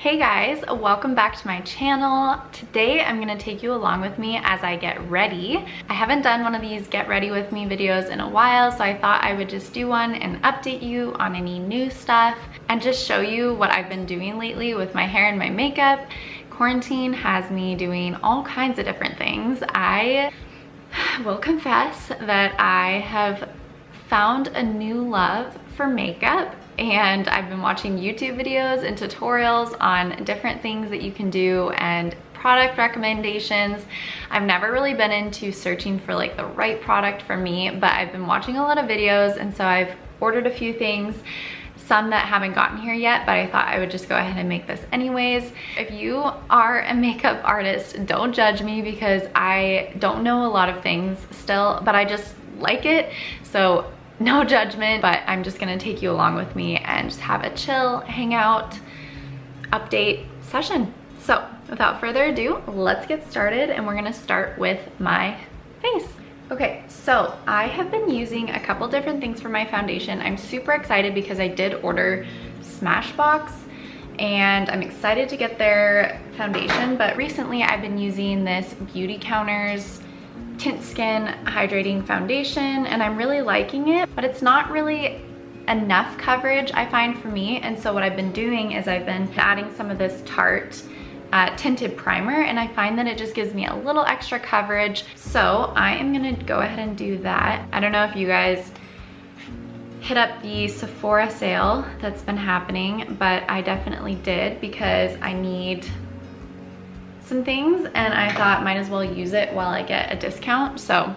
Hey guys, welcome back to my channel. Today I'm gonna take you along with me as I get ready. I haven't done one of these get ready with me videos in a while, so I thought I would just do one and update you on any new stuff and just show you what I've been doing lately with my hair and my makeup. Quarantine has me doing all kinds of different things. I will confess that I have found a new love for makeup, and I've been watching YouTube videos and tutorials on different things that you can do and product recommendations. I've never really been into searching for like the right product for me, but I've been watching a lot of videos, and so I've ordered a few things, some that haven't gotten here yet, but I thought I would just go ahead and make this anyways. If you are a makeup artist, don't judge me because I don't know a lot of things still, but I just like it. So no judgment, but I'm just gonna take you along with me and just have a chill, hangout, update session. So without further ado, let's get started, and we're gonna start with my face. Okay, so I have been using a couple different things for my foundation. I'm super excited because I did order Smashbox, and I'm excited to get their foundation, but recently I've been using this Beauty Counters Tint Skin Hydrating Foundation, and I'm really liking it, but it's not really enough coverage, I find, for me. And so what I've been doing is I've been adding some of this Tarte tinted primer, and I find that it just gives me a little extra coverage. So I am gonna go ahead and do that. I don't know if you guys hit up the Sephora sale that's been happening, but I definitely did because I need some things, and I thought might as well use it while I get a discount. So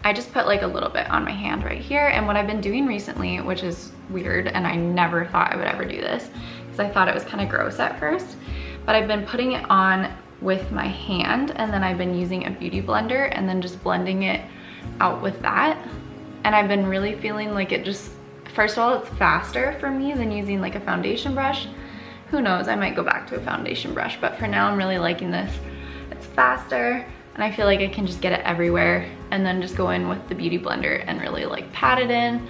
I just put like a little bit on my hand right here. And what I've been doing recently, which is weird, and I never thought I would ever do this because I thought it was kind of gross at first, but I've been putting it on with my hand, and then I've been using a beauty blender and then just blending it out with that. And I've been really feeling like it just, first of all, it's faster for me than using like a foundation brush. Who knows, I might go back to a foundation brush, but for now I'm really liking this. It's faster, and I feel like I can just get it everywhere, and then just go in with the beauty blender and really like pat it in,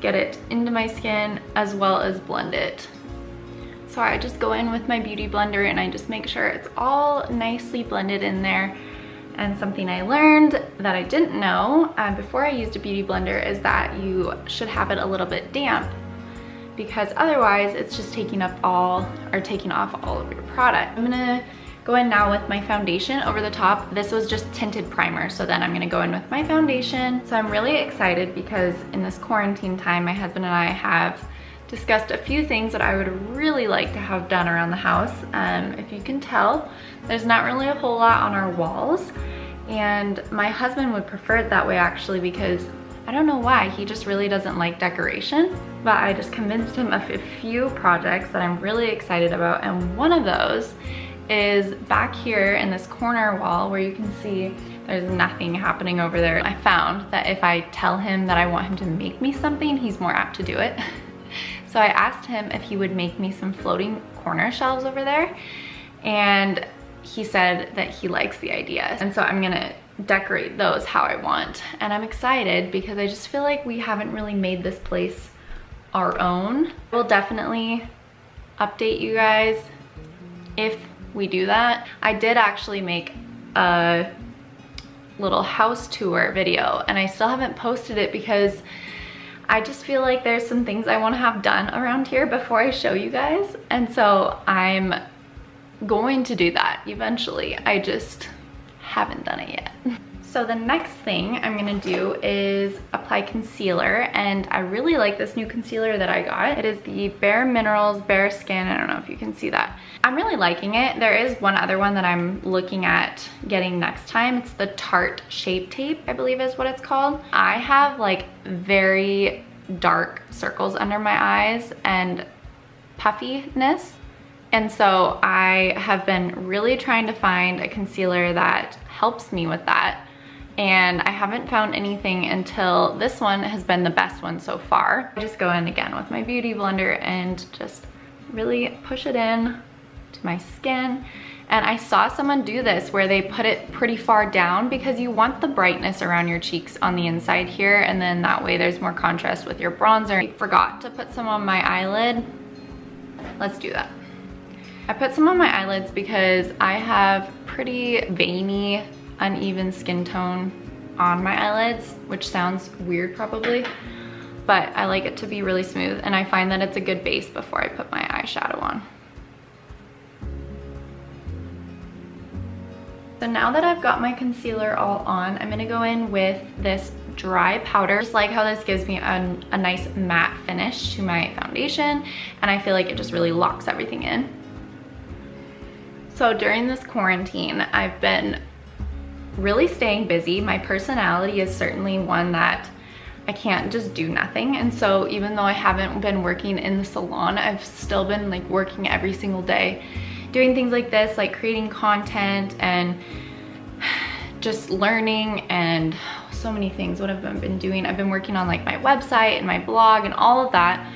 get it into my skin, as well as blend it. So I just go in with my beauty blender and I just make sure it's all nicely blended in there. And something I learned that I didn't know before I used a beauty blender is that you should have it a little bit damp, because otherwise it's just taking off all of your product. I'm gonna go in now with my foundation over the top. This was just tinted primer, so then I'm gonna go in with my foundation. So I'm really excited because in this quarantine time, my husband and I have discussed a few things that I would really like to have done around the house. If you can tell, there's not really a whole lot on our walls, and my husband would prefer it that way actually, because I don't know why, he just really doesn't like decoration. But I just convinced him of a few projects that I'm really excited about, and one of those is back here in this corner wall where you can see there's nothing happening over there. I found that if I tell him that I want him to make me something, he's more apt to do it. So I asked him if he would make me some floating corner shelves over there, and he said that he likes the idea. And so I'm gonna decorate those how I want. And I'm excited because I just feel like we haven't really made this place our own. We'll definitely update you guys if we do that. I did actually make a little house tour video, and I still haven't posted it because I just feel like there's some things I want to have done around here before I show you guys. And so I'm going to do that eventually. I just haven't done it yet. So the next thing I'm gonna do is apply concealer, and I really like this new concealer that I got. It is the Bare Minerals Bare Skin. I don't know if you can see that. I'm really liking it. There is one other one that I'm looking at getting next time. It's the Tarte Shape Tape, I believe is what it's called. I have like very dark circles under my eyes and puffiness. And so I have been really trying to find a concealer that helps me with that. And I haven't found anything until this one has been the best one so far. I just go in again with my beauty blender and just really push it in to my skin. And I saw someone do this where they put it pretty far down because you want the brightness around your cheeks on the inside here, and then that way there's more contrast with your bronzer. I forgot to put some on my eyelid. Let's do that. I put some on my eyelids because I have pretty veiny, uneven skin tone on my eyelids, which sounds weird probably, but I like it to be really smooth, and I find that it's a good base before I put my eyeshadow on. So now that I've got my concealer all on, I'm gonna go in with this dry powder. Just like how this gives me a nice matte finish to my foundation, and I feel like it just really locks everything in. So during this quarantine, I've been really staying busy. My personality is certainly one that I can't just do nothing, and so even though I haven't been working in the salon, I've still been like working every single day, doing things like this, like creating content and just learning and so many things. What have I been doing? I've been working on like my website and my blog and all of that.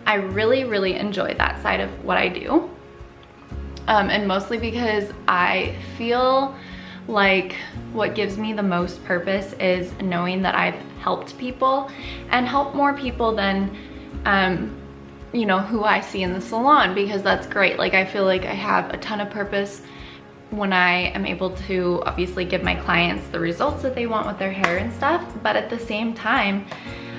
I really enjoy that side of what I do, and mostly because I feel like what gives me the most purpose is knowing that I've helped people and helped more people than you know, who I see in the salon, because that's great. Like, I feel like I have a ton of purpose when I am able to obviously give my clients the results that they want with their hair and stuff, but at the same time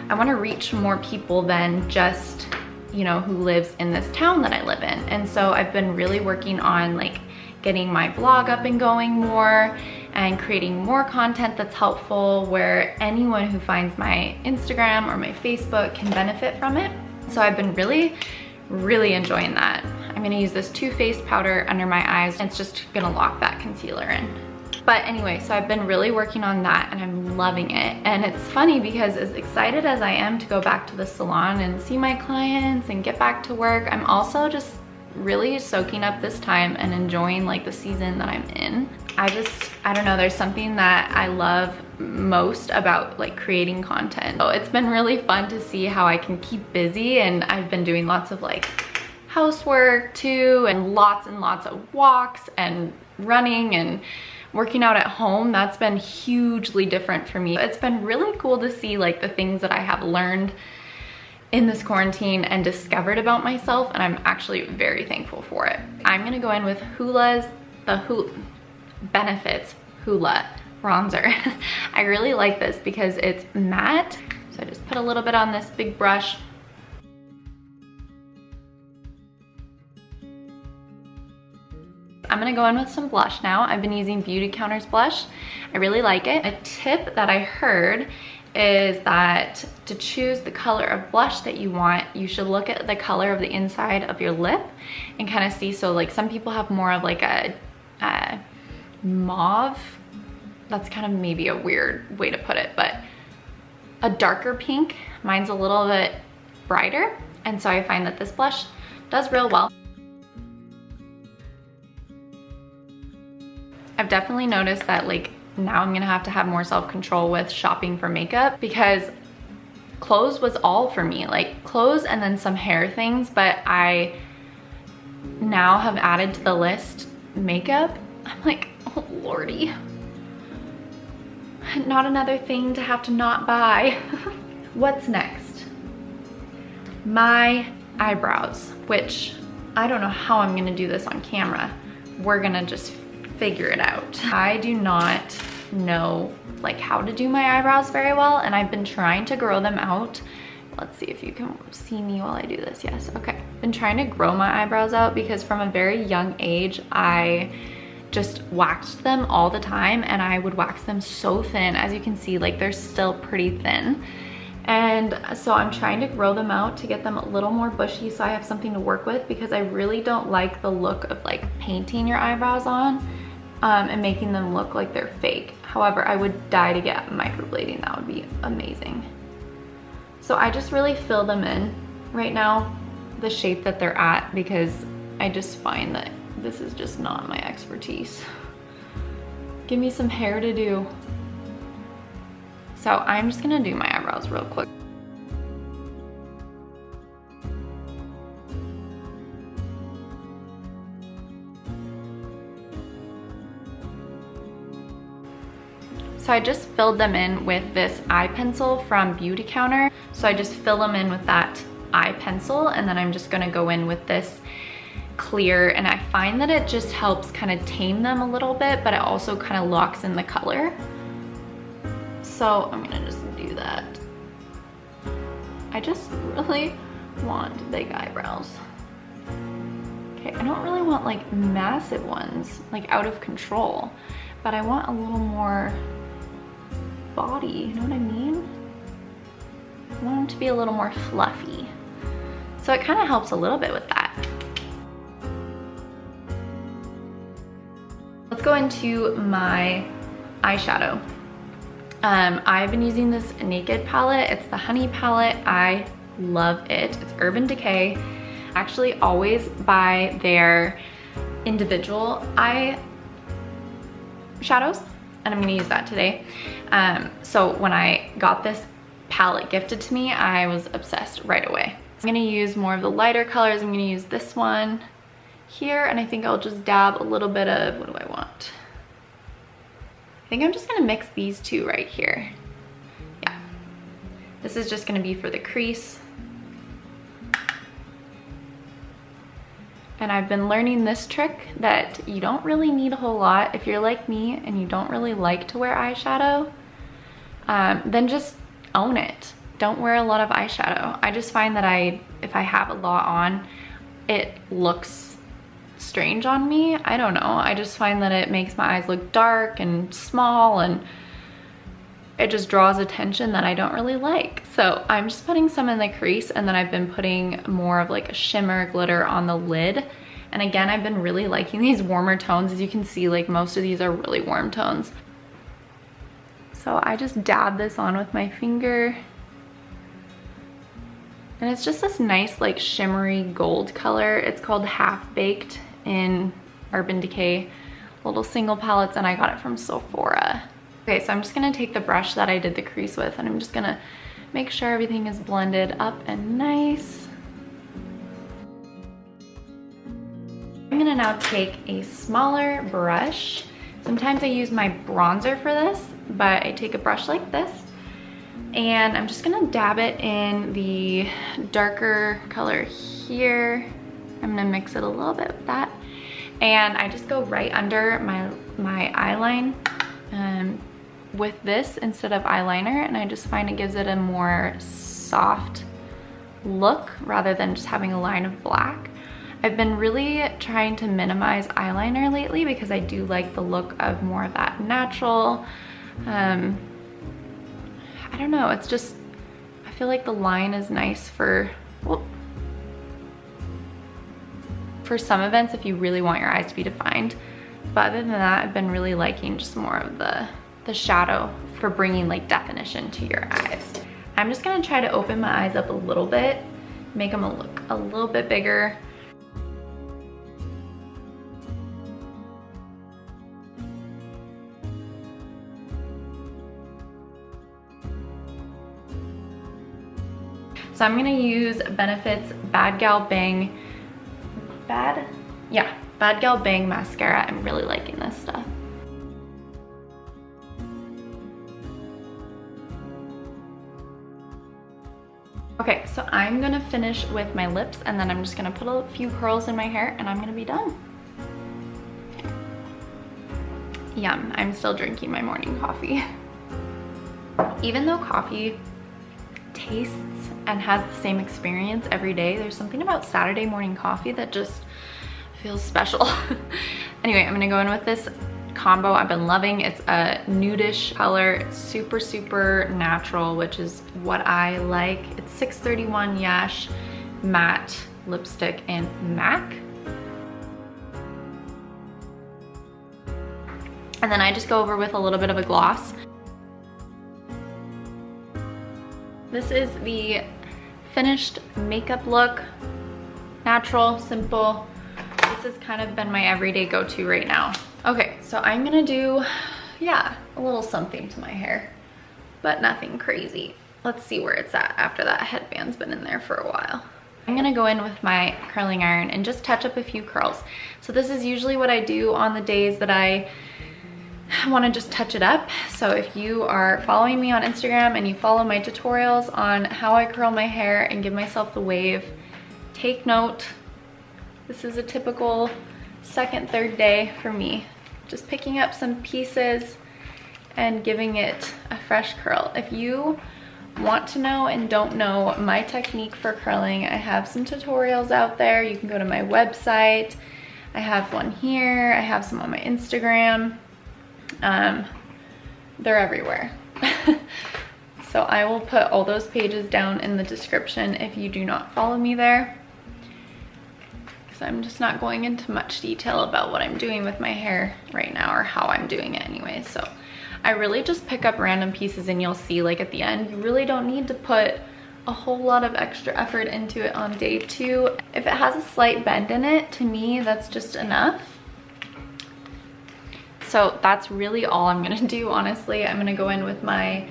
I want to reach more people than just, you know, who lives in this town that I live in. And so I've been really working on like getting my blog up and going more and creating more content that's helpful, where anyone who finds my Instagram or my Facebook can benefit from it. So I've been really enjoying that. I'm gonna use this Too Faced powder under my eyes, and it's just gonna lock that concealer in. But anyway, so I've been really working on that and I'm loving it. And it's funny because as excited as I am to go back to the salon and see my clients and get back to work, I'm also just really soaking up this time and enjoying like the season that I'm in. I don't know, there's something that I love most about like creating content. So it's been really fun to see how I can keep busy, and I've been doing lots of like housework too, and lots of walks and running and working out at home. That's been hugely different for me. It's been really cool to see like the things that I have learned in this quarantine and discovered about myself, and I'm actually very thankful for it. I'm gonna go in with Hoola's Benefits Hoola bronzer. I really like this because it's matte. So I just put a little bit on this big brush. I'm gonna go in with some blush now. I've been using Beauty Counter's blush. I really like it. A tip that I heard is that to choose the color of blush that you want, you should look at the color of the inside of your lip and kind of see. So like some people have more of like a mauve, that's kind of maybe a weird way to put it, but a darker pink. Mine's a little bit brighter, and so I find that this blush does real well. I've definitely noticed that like now I'm gonna have to have more self-control with shopping for makeup, because clothes was all for me, like clothes and then some hair things, but I now have added to the list makeup. I'm like, oh lordy, not another thing to have to not buy. What's next? My eyebrows, which I don't know how I'm gonna do this on camera. We're gonna just figure it out. I do not know like how to do my eyebrows very well, and I've been trying to grow them out. Let's see if you can see me while I do this. Yes, okay. Been trying to grow my eyebrows out because from a very young age, I just waxed them all the time, and I would wax them so thin. As you can see, like they're still pretty thin. And so I'm trying to grow them out to get them a little more bushy so I have something to work with, because I really don't like the look of like painting your eyebrows on and making them look like they're fake. However, I would die to get microblading. That would be amazing. So I just really fill them in right now, the shape that they're at, because I just find that this is just not my expertise. Give me some hair to do. So I'm just gonna do my eyebrows real quick. So I just filled them in with this eye pencil from Beauty Counter. So I just fill them in with that eye pencil, and then I'm just gonna go in with this clear, and I find that it just helps kind of tame them a little bit, but it also kind of locks in the color. So I'm gonna just do that. I just really want big eyebrows. Okay, I don't really want like massive ones, like out of control, but I want a little more body, you know what I mean? I want them to be a little more fluffy. So it kind of helps a little bit with that. Let's go into my eyeshadow. I've been using this Naked palette. It's the Honey palette. I love it. It's Urban Decay. I actually always buy their individual eye shadows, and I'm gonna use that today. So when I got this palette gifted to me, I was obsessed right away. I'm gonna use more of the lighter colors. I'm gonna use this one here, and I think I'll just dab a little bit of, what do I want? I think I'm just gonna mix these two right here. Yeah, this is just gonna be for the crease. And I've been learning this trick that you don't really need a whole lot. If you're like me and you don't really like to wear eyeshadow, then just own it. Don't wear a lot of eyeshadow. I just find that if I have a lot on, it looks strange on me. I don't know. I just find that it makes my eyes look dark and small, and it just draws attention that I don't really like. So I'm just putting some in the crease, and then I've been putting more of like a shimmer glitter on the lid. And again, I've been really liking these warmer tones. As you can see, like most of these are really warm tones. So I just dab this on with my finger. And it's just this nice like shimmery gold color. It's called Half Baked in Urban Decay little single palettes, and I got it from Sephora. Okay, so I'm just gonna take the brush that I did the crease with, and I'm just gonna make sure everything is blended up and nice. I'm gonna now take a smaller brush. Sometimes I use my bronzer for this, but I take a brush like this, and I'm just gonna dab it in the darker color here. I'm gonna mix it a little bit with that. And I just go right under my eyeline with this instead of eyeliner, and I just find it gives it a more soft look rather than just having a line of black. I've been really trying to minimize eyeliner lately because I do like the look of more of that natural. I don't know, it's just, I feel like the line is nice for some events if you really want your eyes to be defined. But other than that, I've been really liking just more of the shadow for bringing like definition to your eyes. I'm just gonna try to open my eyes up a little bit, make them look a little bit bigger. So I'm gonna use Benefit's Bad Gal Bang mascara. I'm really liking this stuff. Okay, so I'm gonna finish with my lips, and then I'm just gonna put a few curls in my hair, and I'm gonna be done. Yum, I'm still drinking my morning coffee. Even though coffee tastes and has the same experience every day, there's something about Saturday morning coffee that just feels special. Anyway, I'm gonna go in with this combo I've been loving. It's a nudish color. It's super, super natural, which is what I like. It's 631 Yash Matte Lipstick in MAC. And then I just go over with a little bit of a gloss. This is the finished makeup look. Natural, simple. This has kind of been my everyday go-to right now. Okay, so I'm gonna do, yeah, a little something to my hair, but nothing crazy. Let's see where it's at after that headband's been in there for a while. I'm gonna go in with my curling iron and just touch up a few curls. So this is usually what I do on the days that I want to just touch it up. So if you are following me on Instagram and you follow my tutorials on how I curl my hair and give myself the wave, take note. This is a typical second, third day for me. Just picking up some pieces and giving it a fresh curl. If you want to know and don't know my technique for curling, I have some tutorials out there. You can go to my website. I have one here. I have some on my Instagram. They're everywhere. So I will put all those pages down in the description if you do not follow me there. Because I'm just not going into much detail about what I'm doing with my hair right now, or how I'm doing it anyway. So I really just pick up random pieces, and you'll see like at the end, you really don't need to put a whole lot of extra effort into it on day 2. If it has a slight bend in it, to me, that's just enough. So that's really all I'm gonna do, honestly. I'm gonna go in with my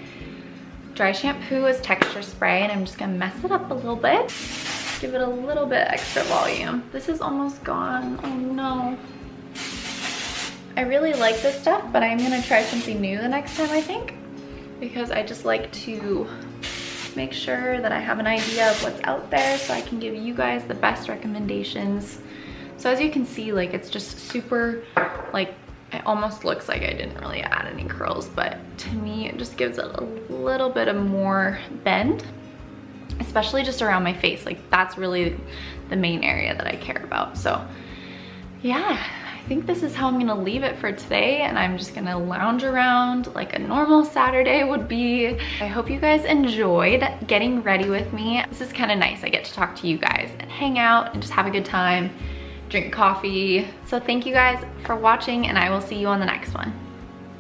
dry shampoo as texture spray, and I'm just gonna mess it up a little bit. Give it a little bit extra volume. This is almost gone, oh no. I really like this stuff, but I'm gonna try something new the next time, I think, because I just like to make sure that I have an idea of what's out there so I can give you guys the best recommendations. So as you can see, like, it's just super, like, it almost looks like I didn't really add any curls, but to me it just gives it a little bit of more bend, especially just around my face. Like, that's really the main area that I care about. So yeah, I think this is how I'm gonna leave it for today, and I'm just gonna lounge around like a normal Saturday would be. I hope you guys enjoyed getting ready with me. This is kind of nice. I get to talk to you guys and hang out and just have a good time, drink coffee. So thank you guys for watching, and I will see you on the next one.